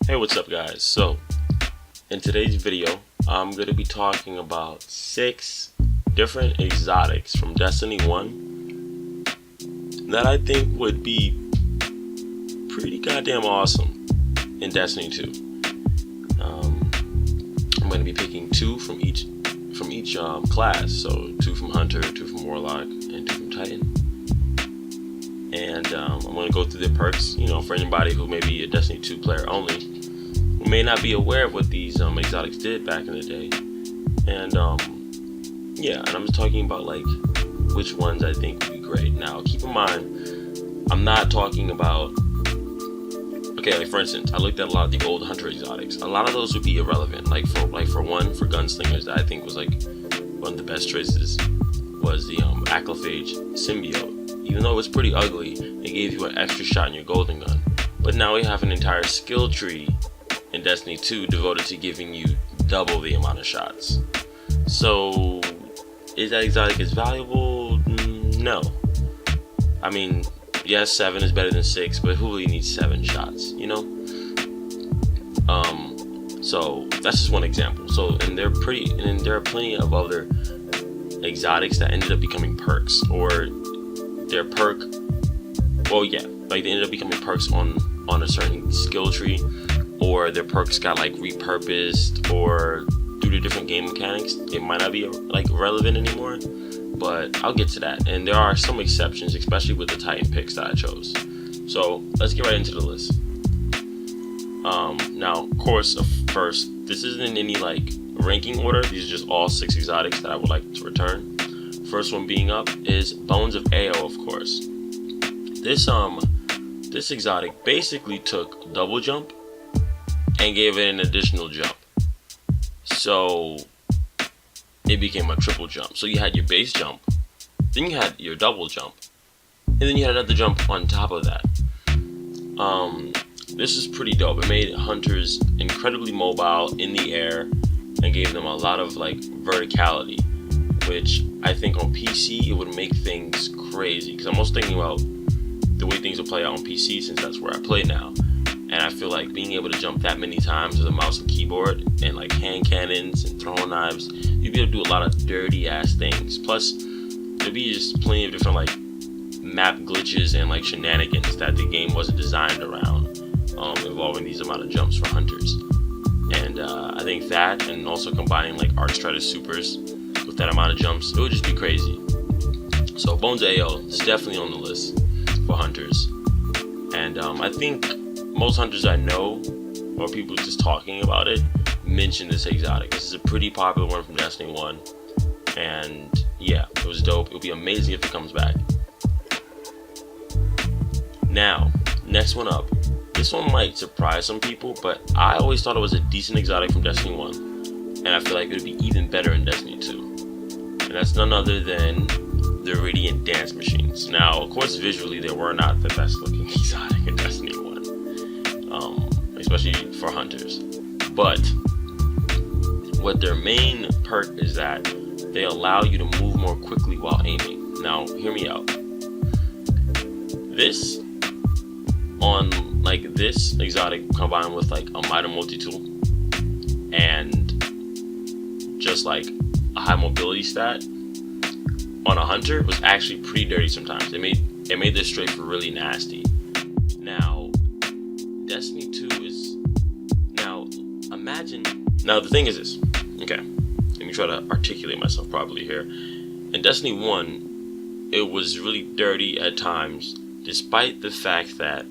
Hey, what's up guys? So, in today's video, I'm going to be talking about 6 different exotics from Destiny 1 that I think would be pretty goddamn awesome in Destiny 2. I'm going to be picking 2 from each class, so 2 from Hunter, 2 from Warlock, and 2 from Titan. And I'm going to go through the perks, for anybody who may be a Destiny 2 player only, who may not be aware of what these exotics did back in the day. And and I'm just talking about like which ones I think would be great. Now, keep in mind, I'm not talking about, like for instance, I looked at a lot of the old Hunter exotics. A lot of those would be irrelevant. For gunslingers, that I think was like one of the best choices was the Aclophage symbiote. Even though it was pretty ugly, it gave you an extra shot in your golden gun. But now we have an entire skill tree in Destiny 2 devoted to giving you double the amount of shots. So, is that exotic as valuable? No. I mean, yes, 7 is better than 6, but who really needs 7 shots, So, that's just one example. So, and there are plenty of other exotics that ended up becoming perks, or their perk, they ended up becoming perks on a certain skill tree, or their perks got like repurposed, or due to different game mechanics, it might not be relevant anymore. But I'll get to that, and there are some exceptions, especially with the Titan picks that I chose. So let's get right into the list. Now, of course, first, this isn't in any ranking order. These are just all 6 exotics that I would like to return. First one being up is Bones of Ao, of course. This exotic basically took double jump and gave it an additional jump. So it became a triple jump. So you had your base jump, then you had your double jump, and then you had another jump on top of that. This is pretty dope. It made hunters incredibly mobile in the air and gave them a lot of verticality, which I think on PC it would make things crazy, because I'm also thinking about the way things will play out on PC, since that's where I play now. And I feel like being able to jump that many times with a mouse and keyboard and hand cannons and throwing knives, you'd be able to do a lot of dirty ass things. Plus, there'd be just plenty of different map glitches and shenanigans that the game wasn't designed around, involving these amount of jumps for hunters. And I think that, and also combining Arcstrider supers with that amount of jumps, it would just be crazy. So Bones of Ao is definitely on the list for hunters. And I think most hunters I know, or people just talking about it, mention this exotic. This is a pretty popular one from Destiny 1. And yeah, it was dope. It would be amazing if it comes back. Now, next one up. This one might surprise some people, but I always thought it was a decent exotic from Destiny 1. And I feel like it would be even better in Destiny 2. And that's none other than the Radiant Dance Machines. Now, of course, visually, they were not the best looking exotic in Destiny 1. Especially for hunters. But what their main perk is that they allow you to move more quickly while aiming. Now, hear me out. This exotic combined with a Mitre multi-tool and just a high mobility stat on a hunter was actually pretty dirty sometimes. It made this strafe really nasty. Now, Destiny 2 is... Now, the thing is this. Okay, let me try to articulate myself properly here. In Destiny 1, it was really dirty at times, despite the fact that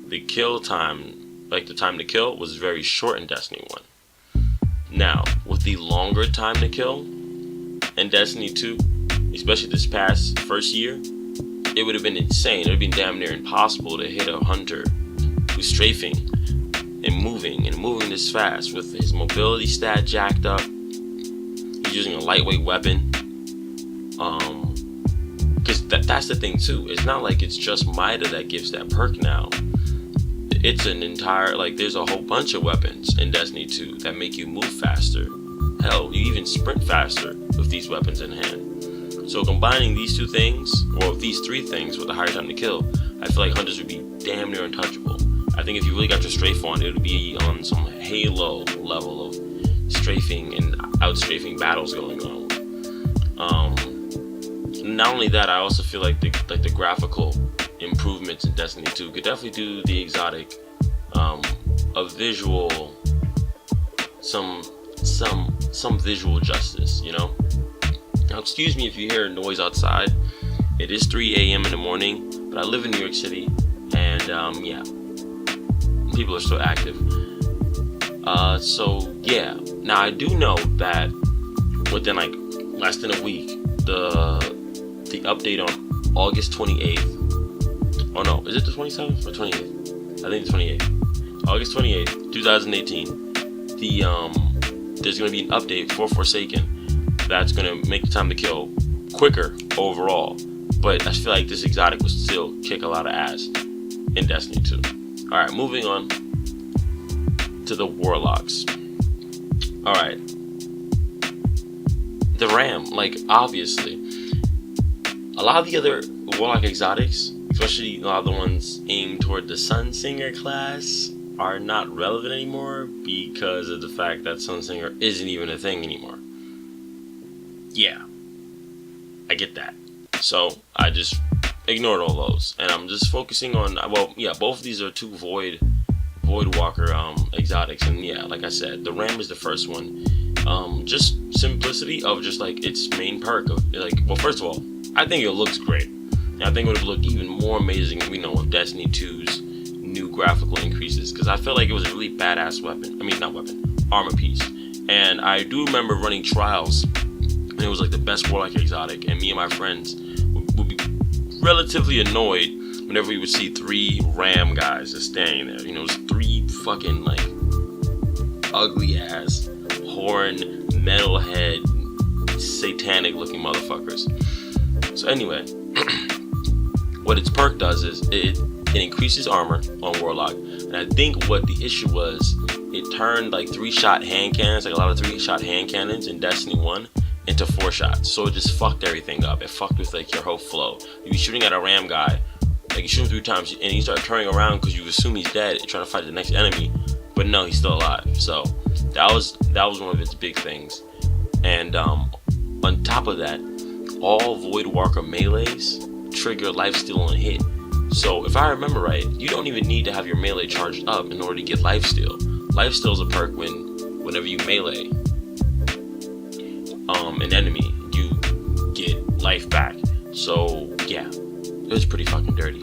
the kill time, the time to kill, was very short in Destiny 1. Now, with the longer time to kill in Destiny 2, especially this past first year, it would have been insane. It would have been damn near impossible to hit a hunter who's strafing and moving this fast with his mobility stat jacked up. He's using a lightweight weapon. Because that's the thing too. It's not like it's just Mitre that gives that perk now. It's an entire, there's a whole bunch of weapons in Destiny 2 that make you move faster. Hell, you even sprint faster with these weapons in hand. So combining these 2 things, or these 3 things with a higher time to kill, I feel like hunters would be damn near untouchable. I think if you really got your strafe on, it would be on some Halo level of strafing and out-strafing battles going on. Not only that, I also feel like the graphical improvements in Destiny 2 could definitely do the exotic a visual, some visual justice, you know. Now, excuse me if you hear noise outside. It is 3 a.m. in the morning, but I live in New York City, and yeah, people are still active. So yeah. Now I do know that within like less than a week, the update on August 28th. Oh no, is it the 27th or 28th? I think the 28th. August 28th, 2018. There's gonna be an update for Forsaken that's gonna make the time to kill quicker overall. But I feel like this exotic will still kick a lot of ass in Destiny 2. Alright, moving on to the Warlocks. Alright. The Ram, like, obviously. A lot of the other Warlock exotics, especially a lot of the ones aimed toward the Sunsinger class, are not relevant anymore because of the fact that Sunsinger isn't even a thing anymore. Yeah. I get that. So I just ignored all those, and I'm just focusing on, well, yeah, both of these are two Void Walker exotics, and yeah, like I said, the Ram is the first one. Just simplicity of just like its main perk of like, well, first of all, I think it looks great, and I think it would have looked even more amazing, you know, with Destiny 2's new graphical increases, because I felt like it was a really badass weapon. I mean, not weapon, armor piece. And I do remember running trials, and it was like the best Warlock exotic, and me and my friends would be relatively annoyed whenever we would see 3 Ram guys just standing there. You know, it was 3 fucking like ugly ass horn, metalhead, satanic looking motherfuckers. So anyway, what its perk does is it increases armor on Warlock, and I think what the issue was, it turned like 3-shot hand cannons, like a lot of 3-shot hand cannons in Destiny 1, into 4 shots. So it just fucked everything up. It fucked with like your whole flow. You'd be shooting at a Ram guy, like you shoot him 3 times, and he start turning around because you assume he's dead and trying to fight the next enemy, but no, he's still alive. So that was one of its big things. And on top of that, all Void Walker melees trigger lifesteal on hit. So if I remember right, you don't even need to have your melee charged up in order to get lifesteal. Lifesteal is a perk whenever you melee an enemy, you get life back. So yeah, it was pretty fucking dirty.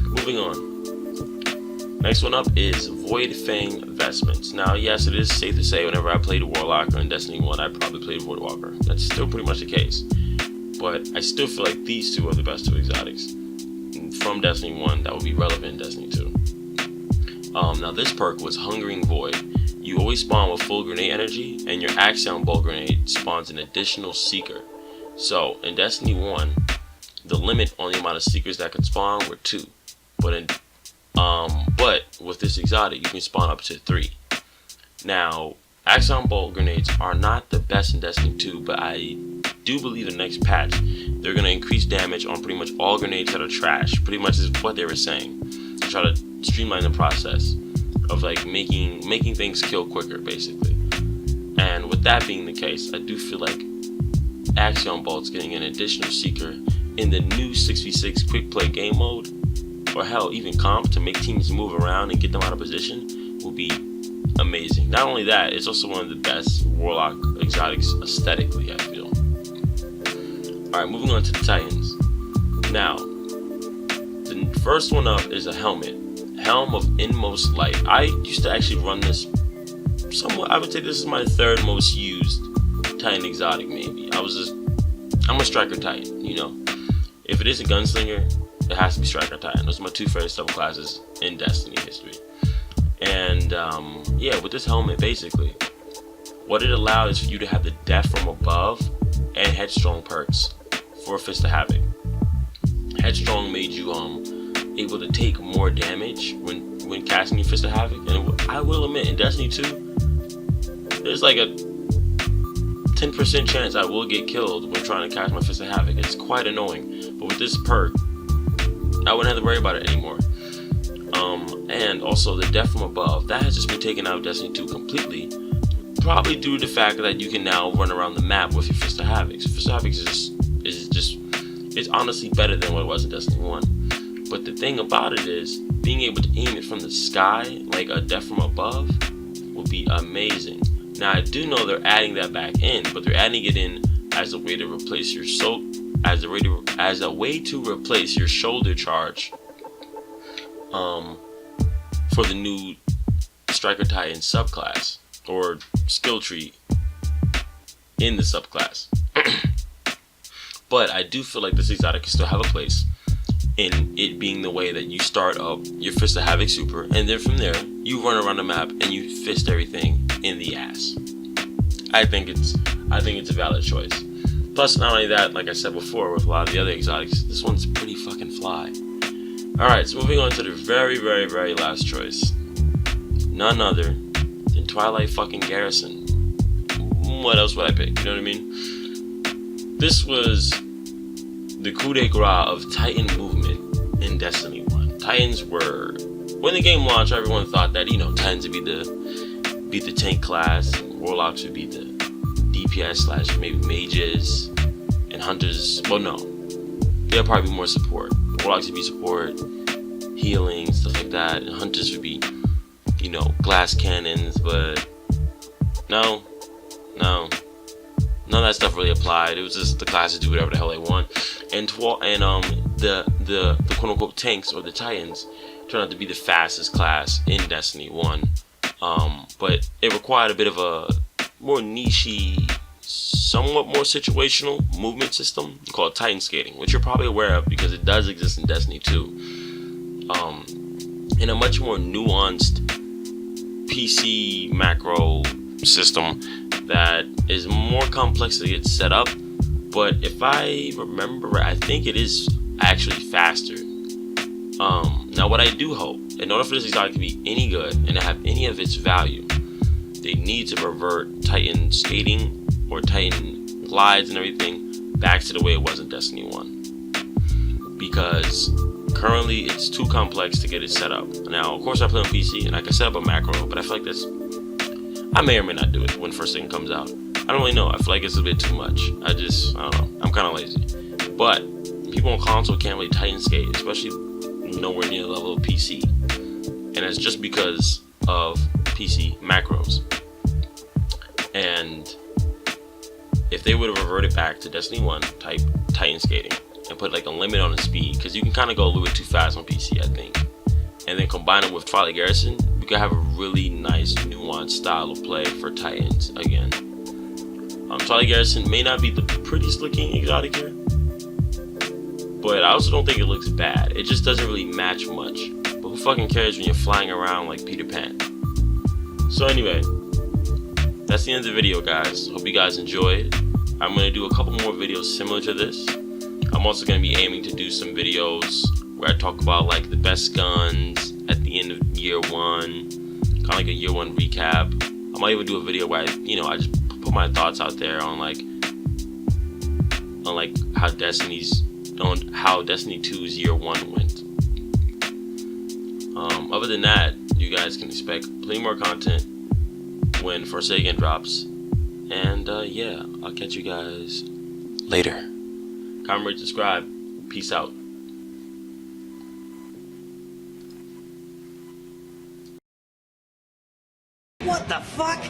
Moving on. Next one up is Void Fang Vestments. Now, yes, it is safe to say whenever I played Warlock in Destiny 1, I probably played Void Walker. That's still pretty much the case. But I still feel like these two are the best 2 exotics from Destiny 1 that would be relevant in Destiny 2. Now this perk was Hungering Void. You always spawn with full grenade energy, and your Axion Bolt grenade spawns an additional Seeker. So in Destiny 1, the limit on the amount of Seekers that could spawn were 2. But with this exotic, you can spawn up to 3. Now, Axion Bolt grenades are not the best in Destiny 2, but I do believe the next patch, they're going to increase damage on pretty much all grenades that are trash. Pretty much is what they were saying. Try to streamline the process of like making things kill quicker, basically. And with that being the case, I do feel like Axion Bolt's getting an additional Seeker in the new 6v6 quick play game mode, or hell, even comp, to make teams move around and get them out of position will be amazing. Not only that, it's also one of the best Warlock exotics aesthetically, I feel. Alright, moving on to the Titans. Now, the first one up is a helmet. Helm of Inmost Light. I used to actually run this somewhat. I would say this is my 3rd most used Titan exotic, maybe. I'm a Striker Titan, you know. If it is a Gunslinger, it has to be Striker Titan. Those are my 2 favorite subclasses in Destiny history. And yeah, with this helmet, basically, what it allowed is for you to have the Death from Above and Headstrong perks for Fist of Havoc. Headstrong made you able to take more damage when casting your Fist of Havoc, and I will admit, in Destiny 2, there's like a 10% chance I will get killed when trying to cast my Fist of Havoc. It's quite annoying, but with this perk, I wouldn't have to worry about it anymore. And also the Death from Above, that has just been taken out of Destiny 2 completely. Probably due to the fact that you can now run around the map with your Fist of Havoc. Fist of Havoc it's honestly better than what it was in Destiny 1. But the thing about it is, being able to aim it from the sky, like a Death from Above, will be amazing. Now I do know they're adding that back in, but they're adding it in as a way to replace your replace your shoulder charge. For the new Striker Titan subclass or skill tree in the subclass. But I do feel like this exotic can still have a place in it being the way that you start up your Fist of Havoc super, and then from there you run around the map and you fist everything in the ass. I think it's a valid choice. Plus, not only that, like I said before, with a lot of the other exotics, this one's pretty fucking fly. Alright, so moving on to the very, very, very last choice. None other than Twilight fucking Garrison. What else would I pick? You know what I mean? This was the coup de grace of Titan movement in Destiny 1. Titans were... When the game launched, everyone thought that, Titans would be the tank class, and Warlocks would be the DPS / maybe mages, and Hunters... Well, no. There'll probably be more support. Warlocks would be support, healing, stuff like that, and Hunters would be, glass cannons, but no, none of that stuff really applied. It was just the classes do whatever the hell they want, and the quote unquote tanks or the Titans turned out to be the fastest class in Destiny 1, but it required a bit of a more niche-y, somewhat more situational movement system called Titan Skating, which you're probably aware of because it does exist in Destiny 2, in a much more nuanced PC macro system that is more complex to get set up, but if I remember right, I think it is actually faster. Now what I do hope, in order for this exotic to be any good and to have any of its value, they need to revert Titan Skating or Titan glides and everything back to the way it was in Destiny 1, because currently it's too complex to get it set up. Now of course I play on PC and I can set up a macro, but I feel like I may or may not do it when first thing comes out. I don't really know. I feel like it's a bit too much. I don't know. I'm kind of lazy. But people on console can't really Titan skate, especially nowhere near the level of PC. And it's just because of PC macros. And if they would have reverted back to Destiny 1 type Titan skating and put like a limit on the speed, because you can kind of go a little bit too fast on PC, I think, and then combine it with Twilight Garrison, we could have a really nice nuanced style of play for Titans again. Twilight Garrison may not be the prettiest looking exotic here, but I also don't think it looks bad. It just doesn't really match much. But who fucking cares when you're flying around like Peter Pan? So anyway, that's the end of the video, guys. Hope you guys enjoyed. I'm going to do a couple more videos similar to this. I'm also going to be aiming to do some videos where I talk about like the best guns at the end of year 1, kind of like a year 1 recap. I might even do a video where I just put my thoughts out there on how Destiny 2's year 1 went. Other than that, you guys can expect plenty more content when Forsaken drops. And yeah, I'll catch you guys later. Comment, rate, subscribe. Peace out. What the fuck?